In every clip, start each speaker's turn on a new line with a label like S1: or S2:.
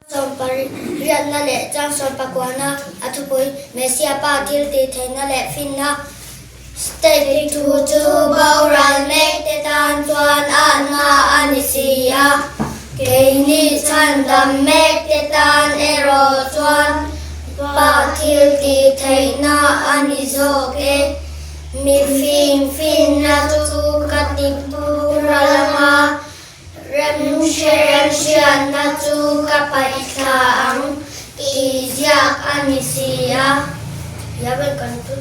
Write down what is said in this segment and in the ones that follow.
S1: Sompari riat na le chang sol pakwana athupui Hmeichhia Pathian ti thaina le finna Stay to Kohhran make the tan chuan anna anisia Keini chandam make the tan ero chuan Pathian ti thaina anizo ke mi fin na tu katipuralama Rem shen na tu kapaitang Izyak anisia Ya kan tu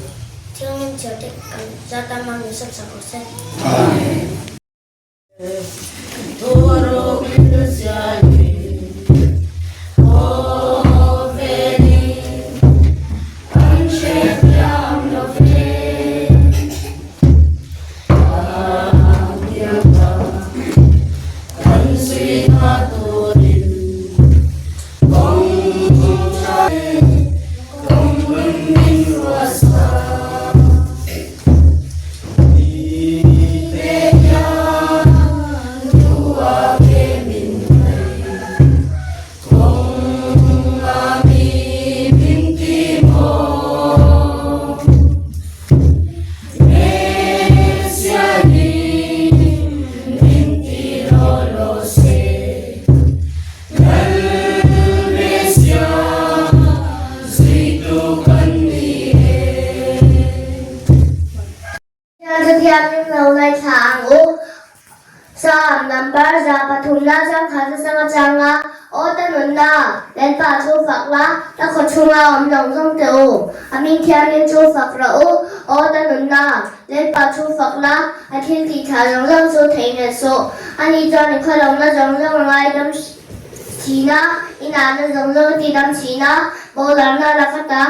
S1: Tiang jadi kan jatah manusia sakose. Sam number za pathumna jang khasa sanga changa ota nunna len pa chu fakla ta khochunga om long song teu amin thianin chu fakra ota nunna len pa chu fakla athil ti tha long long chu theine so ani jan khalong na jong jong ngai dam china ina na jong jong ti dam china bolam na rakata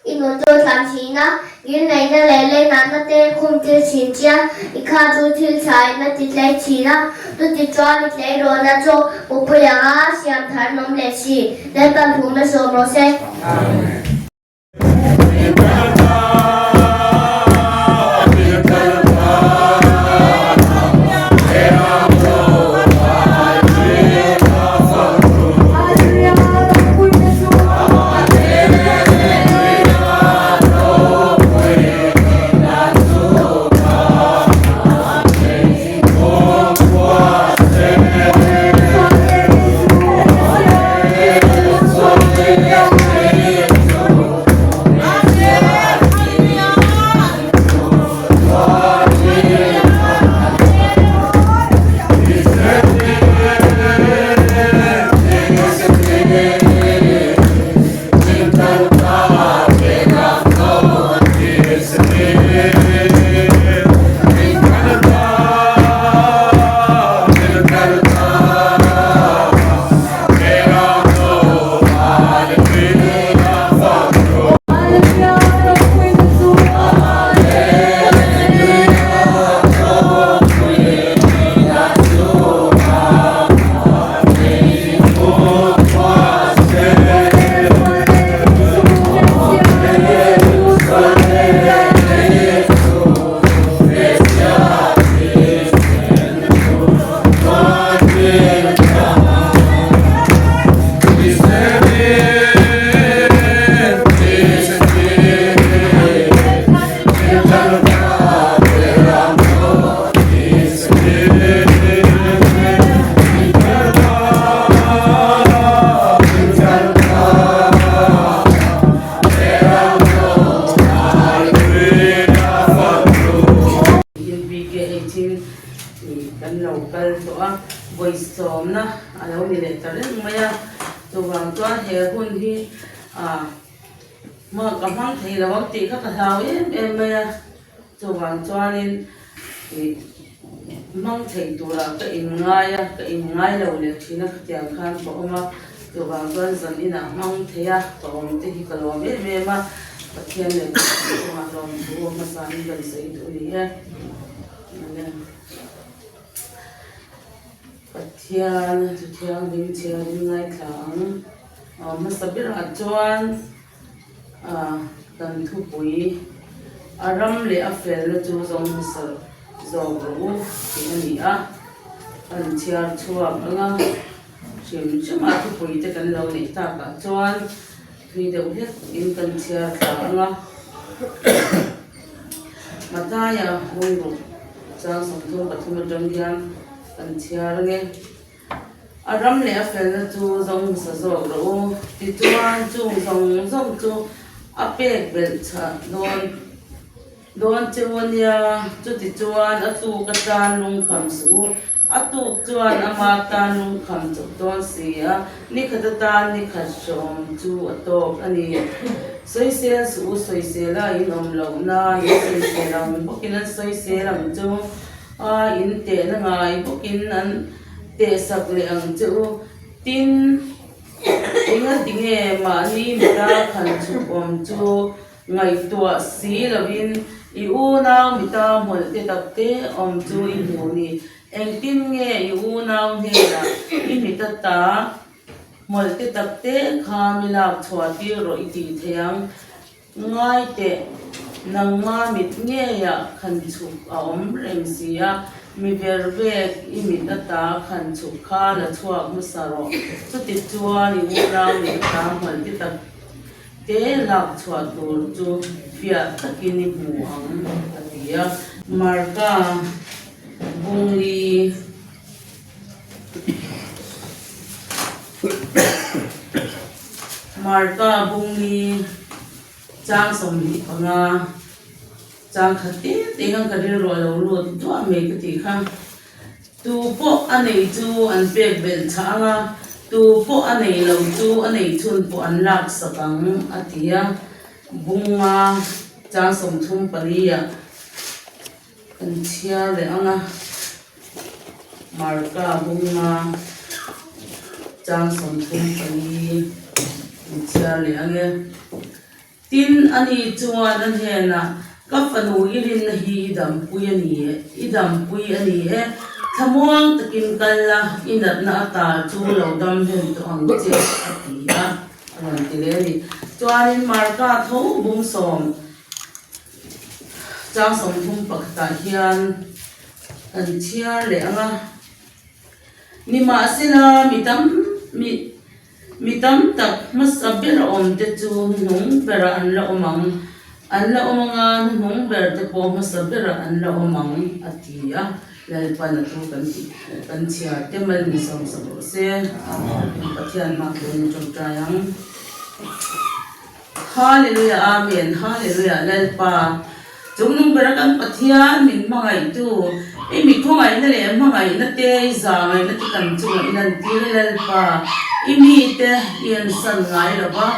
S1: ino to tam china yin nei na le na na te khum te chin chia ikha chu thil chai na ti lai china tu ti chwa ni le ro na cho upaya a siam thar nom le chi le pan thu na so mo se amen
S2: mà cảm thấy thì là bác chị các thảo em bây giờ cho bạn cho nên thì mong thấy tụ là cái im ngay đầu liệt thì nó chẳng khăn bỏ mà cho bạn cho dần đi nào mong thấy à còn thì cái lo biết mà Pathian này cho bạn làm bố mà sáng gần xây tụ đi ha Pathian mình ngay thẳng mà sắp biết là cho dan thu pui aram le afel le chu zong sal zo ru ti ani a an chiar chuak anga chim chima thu pui te kan lo nei ta ka chuan thui deuh hlek in kan chia ta anga mataya hungru chang som thu pathum atang hian kan chia range aram le a fel na chu zong sa zo ro ti chuan chung zong chu a pek bel cha don chuan ya chu ti chuan a tu ka tan lung kham su atuk chuan ama tan lung kham chu don sia ni khata tan ni khat som chu atok ani soise su soise la in om lo na ni soise ram bokin an soise ram chu a in te na ngai bokin an te sak le ang chu tin inga dinge ma ni mita khan chu om chu ngai tua si lovin I u naw mita mol te takte om chu I mu ni eng tin nge I u naw he la I mita ta mol te takte kha milak chwa ti ro I ti theyang ngai te nang ma mit nge ya khan chu a om rem sia mi verbe I mita ta khan chu kha la chuak mu saro chu ti chuan I u naw ni ta mol te tak te lak chwa tur chu pia takini buang atia marka bungli chang som hi panga chang khate te hang karir ro lo lu tu a me ka ti kha tu po anei chu an pek bel changa tu po anei lo chu anei chun po an lak sakang atia bunga chang som thum paliya kan chia le anga marka bunga chang som thum pali kan chia le anga tin ani chuan an hena ka fanu irin hi idam pui ani e thamuang takin kalla inat na ata chu lo dam hen to ang che atia an tileni chuanin marka tho bung som chang som thum pakta hian an chia le anga nima sila mitam tak masabir om te chu nung bera an la omanga nung ber te po masabir an la omang atia lalpan na tu kan chia te mal ni som sabo se Pathian ma kun chom tayang hallelujah amen hallelujah lalpa chung berakan Pathian min mangai tu mi khongai na le mangai na te za ngai na ti kan chung inan ti lalpa imi te ian san ngai lova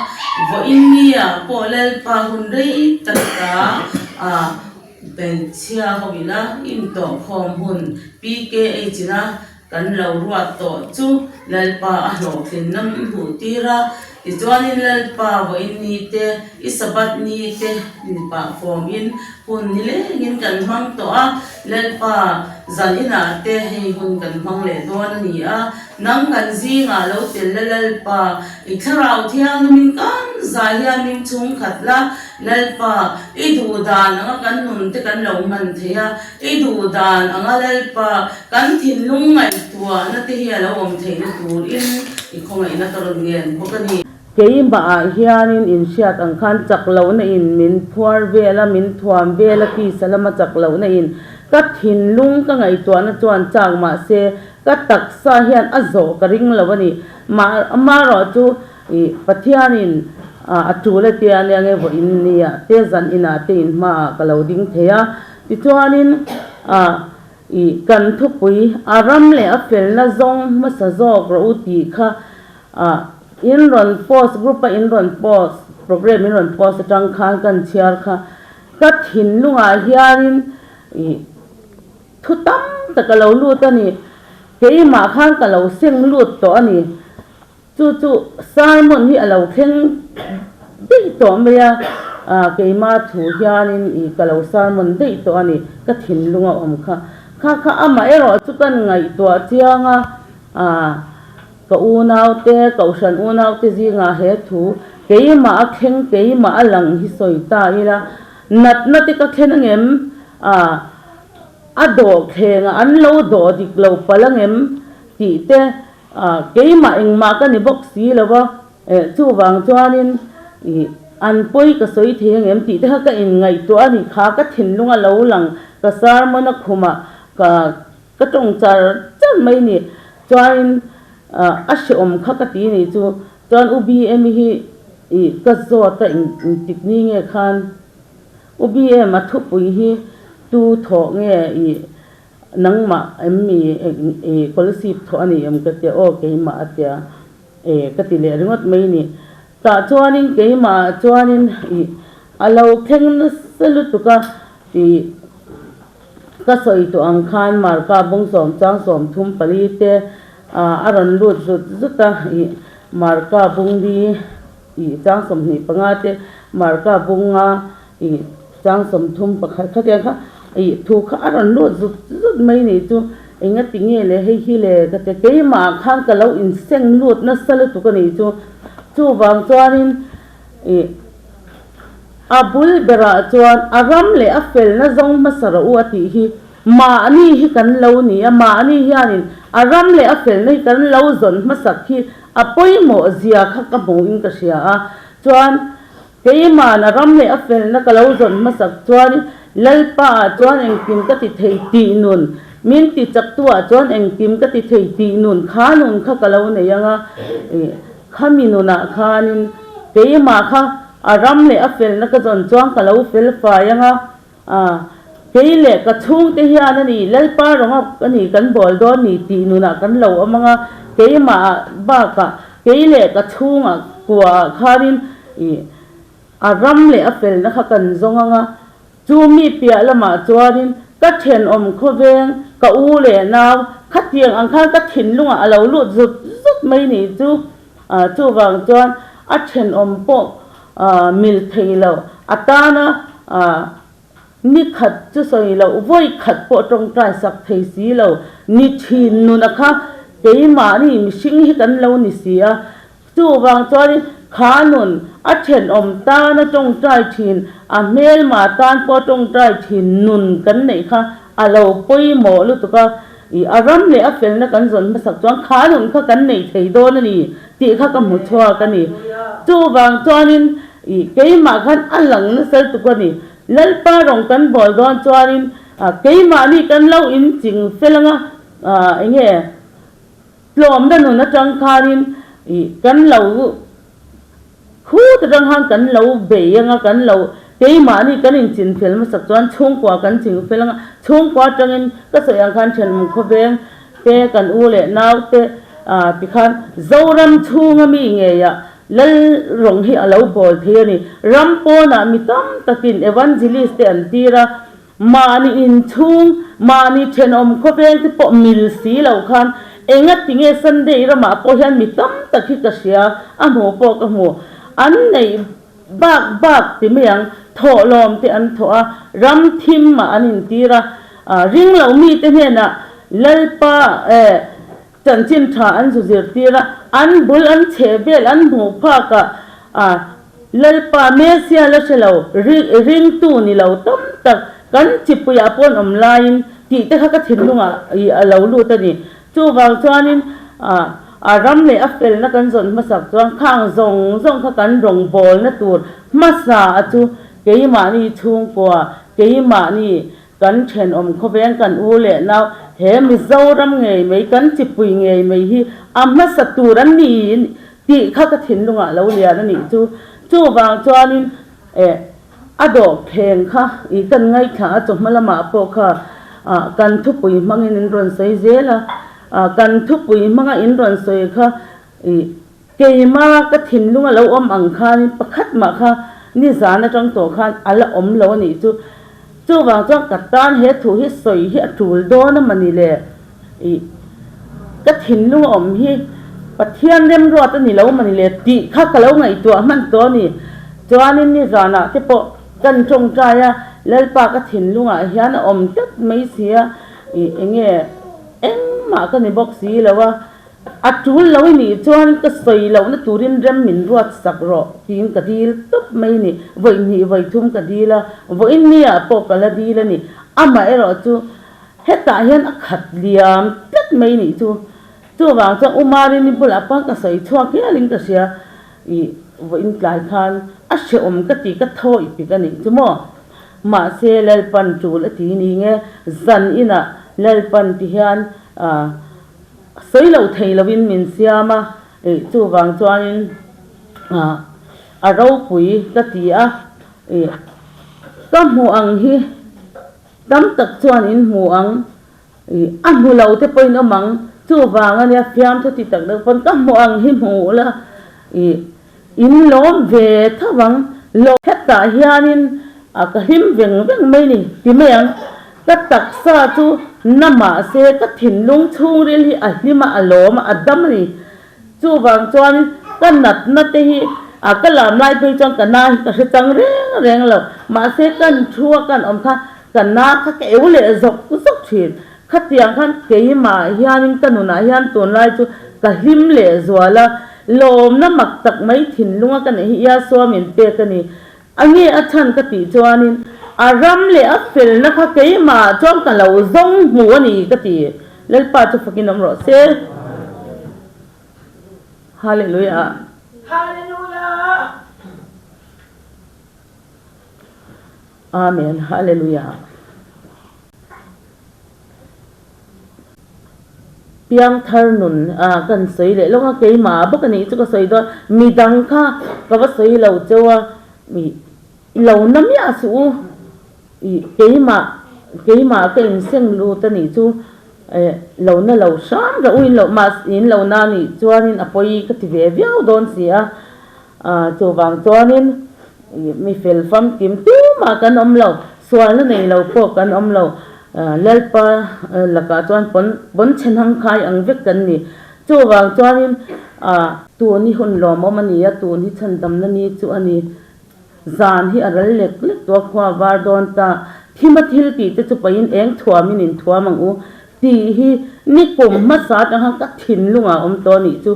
S2: vo imia po lalpa hun rei takka a benchia hobila in to khom hun pk ejina kan lo ruat to chu lalpa a lo thin nam hu tira Ituanin lalpa vo inni te isabat ni te nipa form in hun nile ngin kan hang to a lalpa zanina te hei hun kan hang le don ni a nang kan zi nga lo tel lalpa ikharau thiang min kan zahia min chung khatla lalpa idu dan anga kan nun te kan lo man thea idu dan anga lalpa kan thin lung ngai tua na te hi lo om thei na tur in ikhonga ina toron ngen bokani
S3: keimba hianin in siat ang khan chaklo na in min phuar vela min thuam vela ki salama chaklo na in ka thin lung ka ngai to na chuan chang ma se ka taksa hian azo ka ring lawani ma ro chu I Pathianin atule te ania nge vo innia te zan ina te in ma ka lo ding theya ti chuanin I kan thu pui aram le a fel na zong ma sa zo ro ti kha inron post group inron post program inron post tang khan kan chiar kha ka thin lunga hianin thutam ta ka lo lu ta ni keima khan ka lo seng lut to ani chu salmon hi alo theng dei to me ya keima thu hianin ka lo salmon dei to ani ka thin lunga om kha ama ero chu kan ngai to chianga ka unaw te Kohhran unaw te zinga he thu keima a kheng keima a lang hi soita ila natna te ka khenangem a do khenga an lo do dik lo palangem ti te cái mà anh mà cái này bốc xí là bao chú vàng cho nên ăn bôi cái sợi thì em chỉ thấy cái in ngày tuổi thì khá cái thìn luôn lâu lằng cái sao mà nó không mà cái trong chờ chắc mấy nè cho nên sử khá cái tí này chú cho nên ubi em hi cái gió tại tịch ni nghe khan ubi em mà thúc bùi hi tu thọ nghe nang mà em scholarship thọ này em cái cái mà cái tỷ lệ rất mấy nè ta cho nên cái mà cho nên lâu khen nó sẽ lúc tụi thì cái sợi tụi anh khan mà cả bông sòm trang sòm thum pali te aron lụt rất ta mà cả bông đi trang sòm nhị banga te mà cả bông trang sòm thum bạc khác thế khác thu khác aron lụt rất mấy này chú anh ấy tiếng nghe lệ hay hi lệ cái mà khan cái lâu in sen lụt nó sẽ lúc tụi này chú vàng cho nên abul bera chuan aram le afel na zong masara uati hi ma ani hi kan lo ni ma ani hianin aram le afel nei kan lo zon masak hi apoi mo zia kha ka mo in ka sia a chuan keima na ram le afel na ka lo zon masak chuan lalpa chuan eng kim ka ti thei ti nun min ti chak tua chuan eng kim ka ti thei ti nun kha nun kha ka lo nei anga khaminuna khanin keima kha aram le afel na ka zon chuang ka lo fel fa yanga keile ka chung te hian ani lalpa ronga ani kan bol do ni ti nuna kan lo amanga keima ba ka keile ka chunga kwa kharin aram le afel na kha kan zonganga chumi pia lama chuanin ka then om khoveng ka u le naw khatiang ang khan ka thin lunga alo lut zut mai ni chu wang chuan a then om po mil theilo atana ni khat chu soi lo voi khat po tong trai sak thei si lo ni thin nu na kha keima ni mi sing hi kan lo ni sia chu wang chuan kha nun a then om ta na tong trai thin a mel ma tan po tong trai thin nun kan nei kha alo poi mo lu tu ka aram le afel na kan zon masak chuan kha nun kha kan nei thei do na ni ti kha ka mu chwa ka ni chu wang chuanin keima khan alang na sel tu ka ni lalpa rong kan bol don chuanin keima ni kan lo in ching felanga enge plom da nu na tang kharin kan lo khu ta rang han kan lo be yanga kan lo keima ni kan in chin fel ma sak chuan chung kwa kan ching felanga chung kwa tangin ka sayang khan chen mu kho beng te kan u le naw te pi khan zoram chunga mi nge ya lal rong hi alo bol the ni rampo na mitam takin evangelist te antira mani in chung mani then om kho beng te po mil si lo khan enga tinge sunday ra ma po hian mitam takhi ka sia amo po ka mo an nei bak ti meang tho lom te an tho a ram thim ma anin tira ring lo mi te hena lalpa chan chin tha an zu zir tira an bul an chebel an mu pha ka lalpa mesia la chelo ring tu ni lo tam tak kan chipuya pon online ti te kha ka thinlunga alo lu ta ni chu wang chuanin ram le afel na kan zon masak chuan khang zong kha kan rong bol na tur masa chu keima ni chung kwa keima ni kan then om khoveng kan u le naw he mi zoram ngei mei kan chipui ngei mei hi amma saturan ni ti kha ka thin lunga lo lia na ni chu wang chuanin ado pheng kha I kan ngai kha chu malama po kha kan thupui mangin in ron sei zela kan thupui manga in ron soi kha keima ka thin lunga lo om ang khan pakhat ma kha ni zana tang to khan ala om lo ni chu wang chuan ka tan he thu hi soi hi atul do na mani le ka thin lunga om hi pathian rem ro ta ni lo mani le ti kha ka lo ngai to man to ni chuanin ni zana te po kan tong taya lalpa ka thin lunga hian om tat mai sia enge ma ka ni box si lawa atul lo ni chuan ka soi lo na turin rem min ruat sak ro tin ka dil top mai ni voi thum ka dila voi ni a po ka la dila ni ama ero chu heta hian a khat liam tat mai ni chu chu wang chuan umari ni bula pa ka sei chua ke aling ka sia I vo in tlai khan a she ka ti ka thoi pi ka ni chumo ma se lalpan chu la ti ni nge zan ina lalpan ti hian sei lo thei lovin min siama chu wang chuanin a ro pui ka ti a ka mu ang hi tam tak chuan in mu ang a mu lo te poin amang chu wang ania fiam thu ti tak lo pon ka mu ang hi mu la in lom ve thawang lo heta hianin ka him veng veng mai ni ti meang ka tak sa chu nama se ka thin lung chung ril hi a hlima a lom a dam ni chu wang chuan ka nat na te hi ka lam lai pe chang ka na hi ka se chang reng reng lo ma se kan thua kan om kha ka na kha ke ule zok ku zok thin kha tiang khan ke hi ma hianin kanuna hian ton lai chu ka him le zwala lom na mak tak mai thin lunga kan hi ya so min pe ka ni ange a than ka ti chuanin aram le a fel na kha ke ma chom ka lo zong mu ani ka ti lalpa chu fakin om ro se hallelujah
S2: Hallelujah.
S3: amen hallelujah piang thar nun kan sei le longa ke ma bak ani chu ka sei do mi dang kha ka ba sei lo chewa mi lo nam ya su ke ma ka in seng lu ta ni chu lo na lo sam ra uin lo mas in lo na ni chuanin apoi ka ti ve viau don sia chu wang chuanin mi fel fam kim tu ma kan om lo swal na nei lo po kan om lo lalpa laka chuan bon chen hang khai ang vek kan ni chu wang chuanin tu ni hun lom mani ya tu ni chan dam na ni chu ani zan hi aral lek lek to khwa war don ta thimathil ti te chu pain eng thua min in thua mang u ti hi ni kum ma sa ta hang ka thin lunga om to ni chu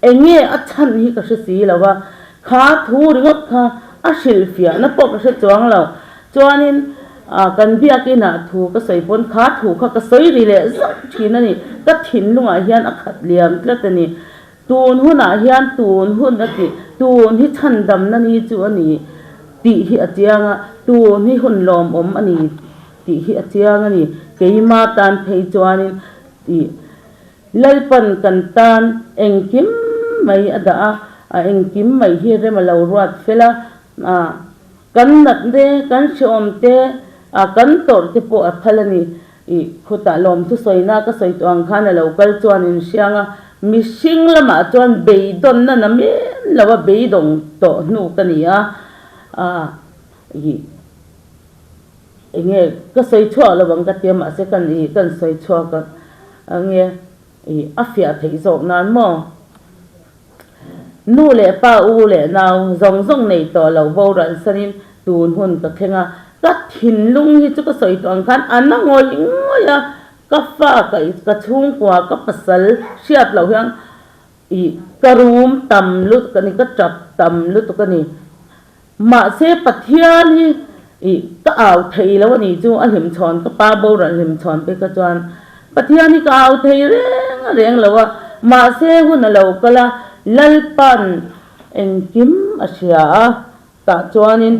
S3: enge a chan hi ka si lawa kha thu ringot kha a silfia na pok se chuang lo chuanin kan bia ke na thu ka sei pon kha thu kha ka sei ri le zak thina ni ka thin lunga hian a khat liam tlat ani tun huna hian tun hun na ti tun hi chan dam na ni chu ani ti hi achianga tun hi hun lom om ani ti hi achianga ni keima tan phei chuanin ti lalpan kan tan engkim mai ada engkim mai hi re malo ruat fela kan nat de kan shom te kan tor te po athalani khuta lom thu soina ka soi tong khana local chuanin sianga mishing lama chuan beidon na me lawa beidong to nu kania enge ka soi chua lawang ka tiama se kan soi chua ka ange afia thei zok nan mo nu le pa u le naw zong zong nei to lo bo ran sanin tun hun ka khenga ka thin lung hi chu ka soi tong khan anna ngoya ka fa ka chung kwa ka pasal siat lo hyang karum tam lut kani ka chap tam lut kani ma se pathian hi ka aw thei lo ni chu a him chon ka pa bo ran him chon pe ka chuan pathian hi ka aw thei reng lo wa ma se hun lo kala lalpan engkim asia ta chuanin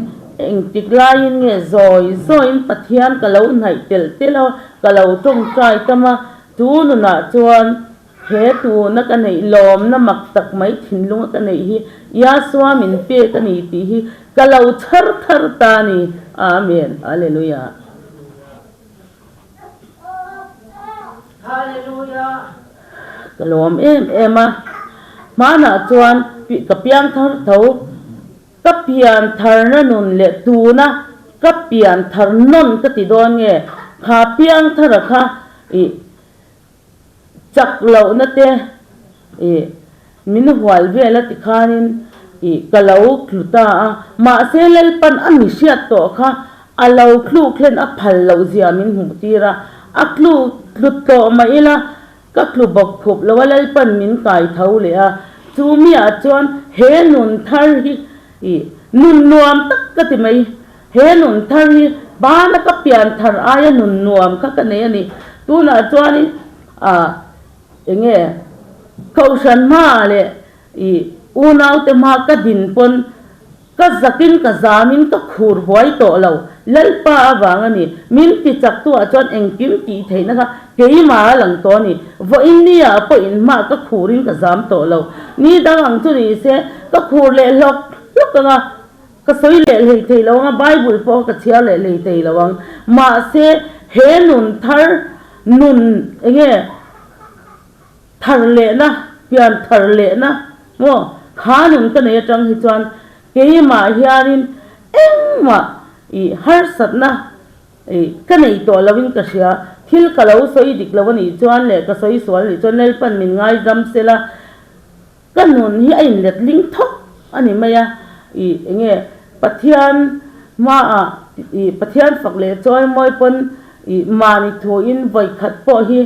S3: engtiklain nge zoin pathian ka lo nai tel telo ka lo tong trai tama tu nu na chuan he tu na ka nei lom na mak tak mai thinlung ka nei hi ya swamin pe ka ni ti hi ka lo thar ta ni amen hallelujah
S2: Hallelujah.
S3: kalom ema mana chuan ka piang thar tho ka pian thar na nun le tu na ka pian thar non ka ti don nge kha piang thar kha chak lo na te min hwal ve la ti khanin kalau kluta ma se lel pan ani siat to kha alo khlu klen a phal lo zia min hu tira a khlu to maila ka khlu bok khup lo lel pan min kai thau le a chu mi a chuan he nun thar hi nun nuam tak ka ti mai he nun thar hi ba na ka pian thar aya nun nuam ka ka ne ani tu na chuan enge Kohhran ma le unau te ma ka din pon ka zakin ka zamin ka khur boy to lo lalpa awangani min ti chak tu a chon engkim ti theina ka keima lang to ni vo india po in ma ka khurin ka zam to lo ni dang ang chu ni se ka khur le lok lok nga ka soi le le thei lo nga bible po ka chia le le thei lo ang ma se he nun thar nun enge thar le na pian thar le na mo kha nun ka ne tang hi chuan keima hianin engma har satna ka nei to lovin ka sia thil ka lo soi dik lawani chuan le ka soi sual ni chon lel pan min ngai dam sela ka nun hi ain let ling thok ani maya enge pathian ma pathian fak le choi moi pon mani tho in voi khat po hi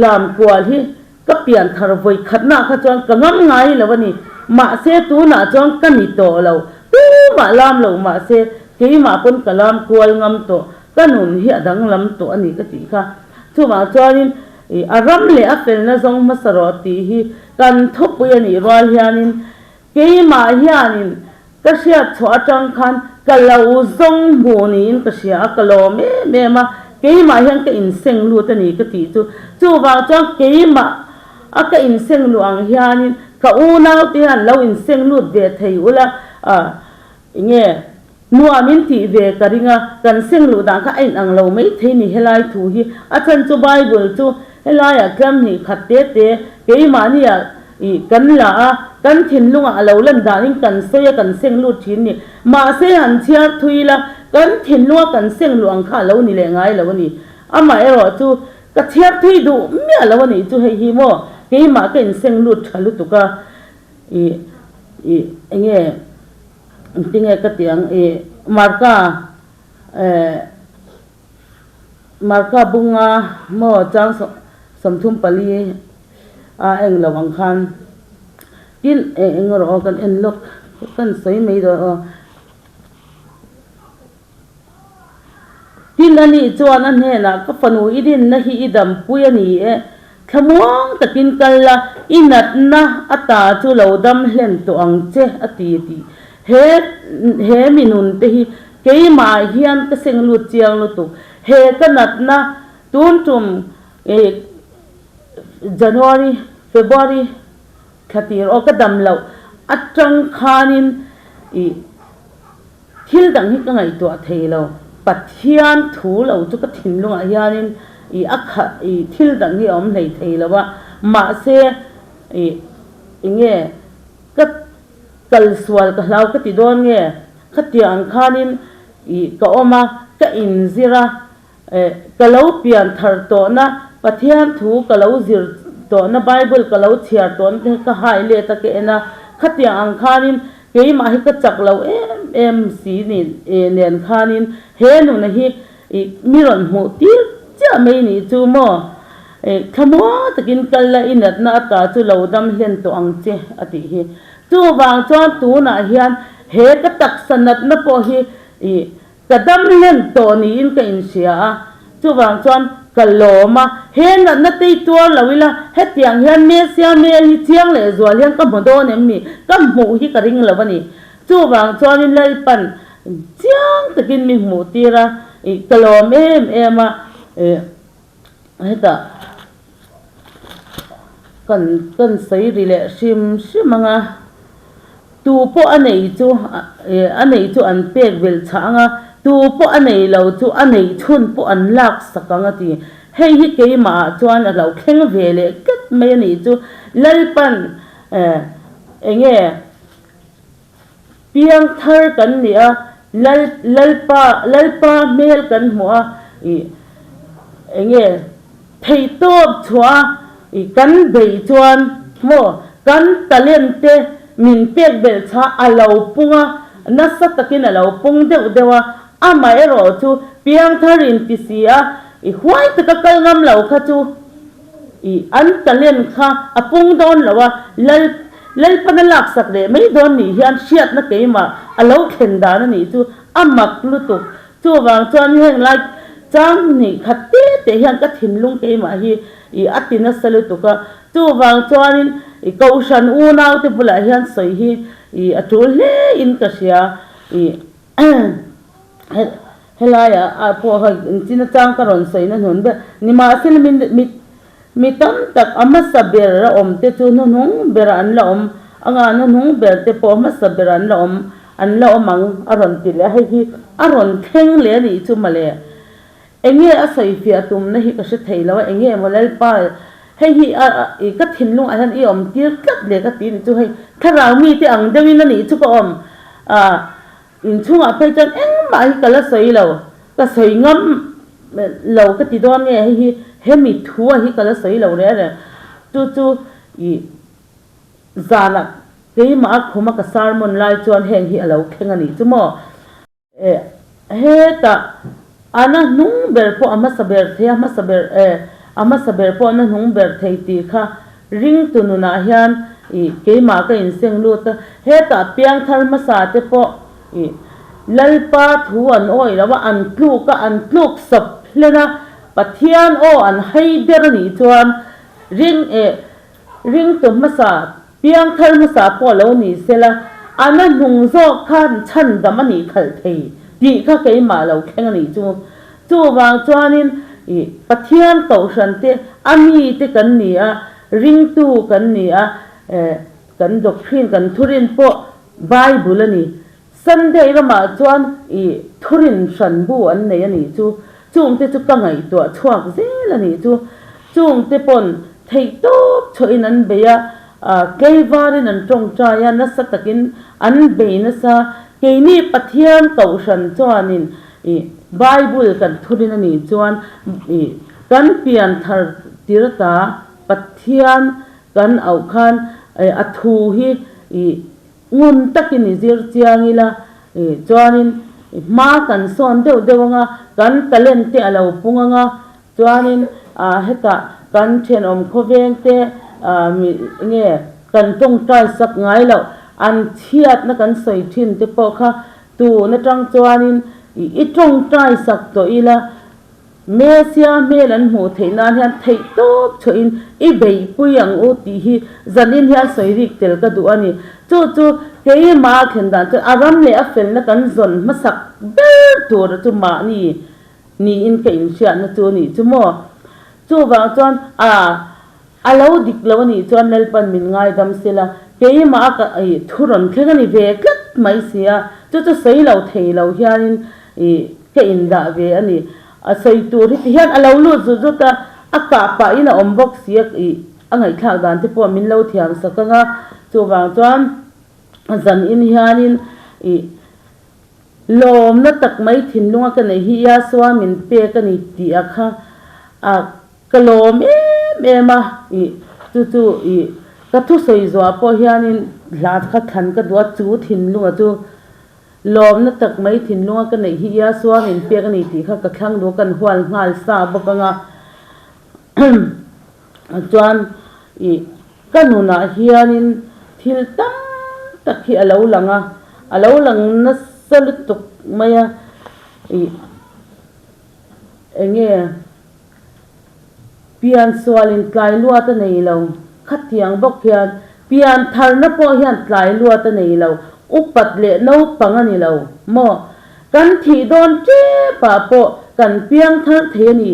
S3: lam kwal hi ka pian thar voi khat na kha chon ka ngam ngai lawani ma se tu na chong ka ni to lo tu ma lam lo ma se ke ma pon kalam kwal ngam to kanun hi adang lam to ani ka ti kha chu ma chuanin aram le a fel na zong ma saroti hi kan thopu ani rwal hianin ke ma hianin ka sia chwa tang khan ka lo zong mu ni in ka sia ka lo me ma ke ma hian ka in seng lu ta ni ka ti chu wa chang ke ma aka in seng lu ang hianin ka unau ti han lo in seng lu ve thei ula nge nuamin ti ve karinga kan seng lu da ka ain ang lo mai thei ni helai thu hi achan chu bible chu helai a kram ni khatte te ke ma ni a kan la kan thin lunga lo lan da ning kan soya kan seng lu thin ni ma se han chiar thui la kan thin lunga kan seng lu ang kha lo ni le ngai lo ni ama ero chu ka chiar thui du me lo ni chu hei hi mo ke ma ka in seng lu thalu tu ka nge tinge ka tiang marka bunga mo chang samthum pali a eng lawang khan tin engro kan en lok kan sei mei do tin ani chuan an he na ka panu idin na hi idam puyani khamuang takin kalla inat na ata chu lodam hlen to ang che ati ti he minun te hi keima hian ka senglu chiang lu tu he kanat na tun tum January February khatir o ka dam lo atang khanin thil dang hi ka ngai to thei lo pathian thu lo chu ka thin lunga hianin akha thil dang hi om nei thei lo wa ma se nge ka kal swal ka hlau ka ti don nge khatiang khanin ka oma ka inzira ka lo pian thar to na pathian thu ka lo zir to na bible ka lo chiar ton ka hai le ta ke na khatiang khanin ke ma hi ka chak lo em si ni nen khanin he nu na hi miron mu tir cha mai ni chu mo khamo takin kalla inat na ta chu lo dam hlen to ang che ati hi chu wang chuan tu na hian he ka tak sanat na po hi kadam hlen to ni in ka in sia chu wang chuan kaloma he na tei tuar lawila he tiang hian me sia me hi chiang le zual hian ka modon em ni ka mu hi ka ring lawani chu wang chuan in lai pan chiang takin mi mu tira kalom em heta kan sei rile simanga tu po anei chu an pek vel changa tu po anei lo chu anei thun po an lak sakanga ti hei hi ke ma chuan a lo khleng vele kat me ni chu lalpan enge piang thar kan ni a lalpa mel kan hua enge thei top chua kan bei chuan mo kan talente min pek bel cha alo punga nasa takin alo pung dewa ama ero chu piang tharin ti sia huai ta kal ngam lo kha chu an talent kha apung don lawa lal panalak sak le mai don ni hian siat na keima alo khenda na ni chu amak lu tu chu wang chuan heng lai chang ni khate te hian ka thim lung keima hi i atina salutuka chu wang chuanin i Kohhran u nau te bula hian soi hi i atul hle in ka sia i helaya a po ha china chang ka ron soi na hun be ni ma sil mi tam tak ama saber ra om te chu nu nung ber an la om anga nu nung ber te po ma saber an la om ang aron ti le hi aron theng le ni chu male enge a sai fia tum na hi ka se thei lawa enge molal pa hei hi ka thin lung an i om tir kat le ka tin chu hei thara mi te ang dewin na ni chu ko om in chunga pe chan eng ma hi kala soi lo ka soi ngam lo ka ti don nge hi he mi thua hi kala soi lo re chu i zana ke ma khoma ka sarmon lai chuan heng hi alo khenga ni chu mo he ta ana nung ber po ama saber the ama saber po na nung ber thei ti kha ring tu nu na hian i ke ma ka in seng lu ta he ta piang thar ma sa te po i lalpa thu an oi lawa an tluk sap hlena Pathian o an haider ni chuan ring tu ma sa piang thar ma sa po lo ni sela ana nung zo khan chan dam ani khal thei ti kha ke ma lo khenga ni chu wang chuanin i Pathian Kohhran te ami te kan ni a ring tu kan ni a kan doctrine kan thurin po Bible ani Sunday rama chuan i thurin san bu an nei ani chung te chu ka ngai to chuak zel ani chung te pon thei top choin an beya keivarin an tong chaya na satakin an be na sa keini Pathian Kohhran chuanin i Bible kan thurin ani chuan i kan pian thar tirata Pathian kan au khan athu hi i ngun takini zir chiangila chuanin ma kan son deuanga kan talent te alo punganga chuanin heta kan then om khoveng te mi nge kan tong tai sak ngai lo an thiat na kan soi thin te po kha tu na tang chuanin i tong tai sak to ila mesia melan mu theina hian thei top choin i bei puyang u ti hi zanin hian soirik tel ka du ani chu ke ma khen dan chu aram le a fel na kan zon masak ber tur chu ma ni in ke in sia na chu ni chu mo chu wa chon alo dik lo ni chon nel pan min ngai dam sela ke ma ka ai thuron khenga ni ve klat mai sia chu sei lo thei lo hianin ke in da ve ani a sei tur hi hian alo lu zu ta aka pa ina ombok siak angai thak dan te po min lo thiam sakanga chu wa chon zan in hianin lom na tak mai thin lunga ka nei hi ya swa min pe ka ni ti akha kalom ma chu ka thu soi zo po hianin lat kha than ka dua chu thin lunga chu lom na tak mai thin lunga ka nei hi ya swa min pe ka ni ti kha ka thlang do kan hwal ngal sa bakanga chuan kanuna hianin thil tam takhi alo lang na salutuk maya enge pian swalin tlai luata nei lo khatiang bok hian pian thar na po hian tlai luata nei lo upat le no pangani lo mo kan thi don che pa po kan piang thar the ni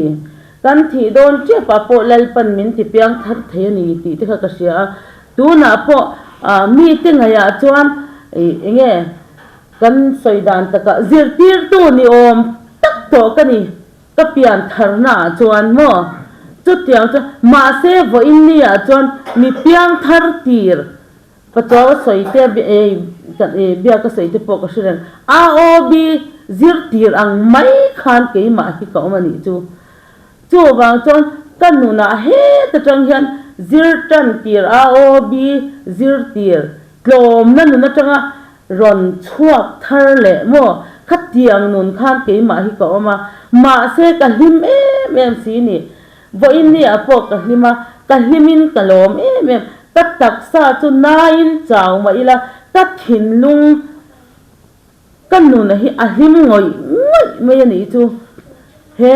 S3: kan thi don che pa po lal pan min ti piang thar the ni ti te kha ka sia tu na po mi te ngaya chuan enge kan soidan taka zirtir tu ni om tak to kani ka pian tharna chuan mo chu tiang chu ma se vo in ni a chuan mi piang thar tir pachaw soite bia ka soite po ka siren a o bi zirtir ang mai khan ke ma hi ka mani chu wang chuan kanuna he ta tang hian zirtan tir a o bi zirtir tlom na tanga ron chuak thar le mo khatiang nun khan ke ma hi ka ma se ka him em si ni vo in ni apo ka hima ka himin kalom em ta tak sa chu nain chaw ma ila ta thin lung kanun hi a him ngoi me ni chu he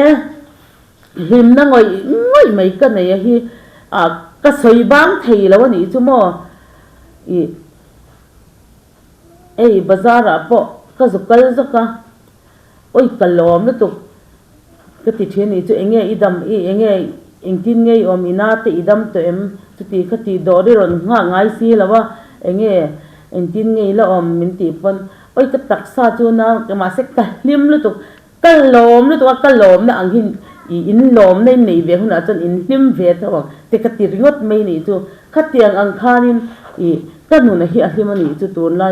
S3: หิมนั่งง่อยไม่กันไหนฮีก็สวยบ้างทีแล้ววันนี้จุโมบาซาร์ปะก็สุกัลสักโอ้ยกลอมนะตุกก็ติดเชื้อนี่จุเองอีดำเองเองกินไงอมีนาติอีดำตัวจุติขติดอได้รอนง่ายสิแล้วว่าเองกินไงแล้วมินติปนโอ้ยก็ตักซาจูนะก็มาเสกตะลิมนะตุกก็ลมนะตัวก็ลมนะอังหินอินลมในนี่เวหุนะจนอินลิมเวทว่าแต่ขติริงดไม่นี่จูขติอังคารินก็หนุนเฮียที่มันนี่จูตัวไล่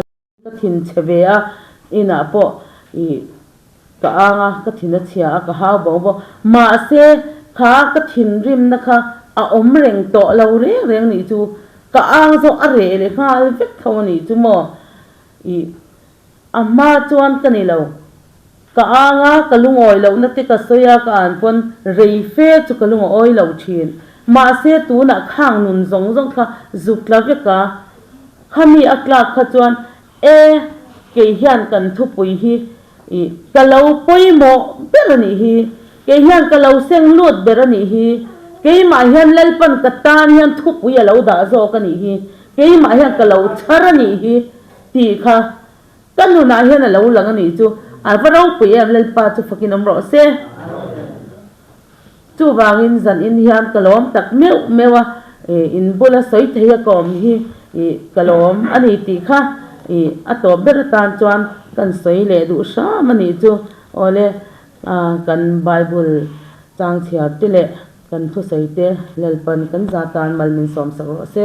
S3: ก็ทิ้งเชเวียน่ะปะก็อ่างก็ทิ้งเชียก็หาบอกมาเสข้าก็ทิ้งริมนะคะอมเร่งโตเราเร่งนี่จูก็อ่างส่งอะไรเลยค่ะเวทเขานี่จูหมอมาจวนกันนี่เราก็อ่างก็ลุงอ้อยเรานัดที่ก็สยาก็อ่านปนเรยเฟจุก็ลุงอ้อยเราเชียนมาเสตัวน่ะข้างนุนซงค่ะจุกลาเวกข้ามีอักลาขจวนเกยยันกันทุบปุยฮีกะเลาปุยโมเบรนี่ฮีเกยยันกะเลาเซงลุดเบรนี่ฮีเกยมายันเลลปันกัตตานยันทุบปุยเลาดาโซกันนี่ฮีเกยมายันกะเลาชาร์นี่ฮีตีค่ะกันนูนายันเลาหลังนี่จูอันฟเราปุยเลลปาจูฟักินอมรอเซจูบางอินซันอินยันกะลอมตักเมวะอินบุลสอยเทียกอมฮีกะลอมอันนี้ตีค่ะอัตโตเบรตานจวนกันสวยเลยดูชามันนี่จูโอเลกันไบเบิลจางเฉียดติเลกันทุสวยเตเลลปันกันซาตานมัลมินสอมสกเส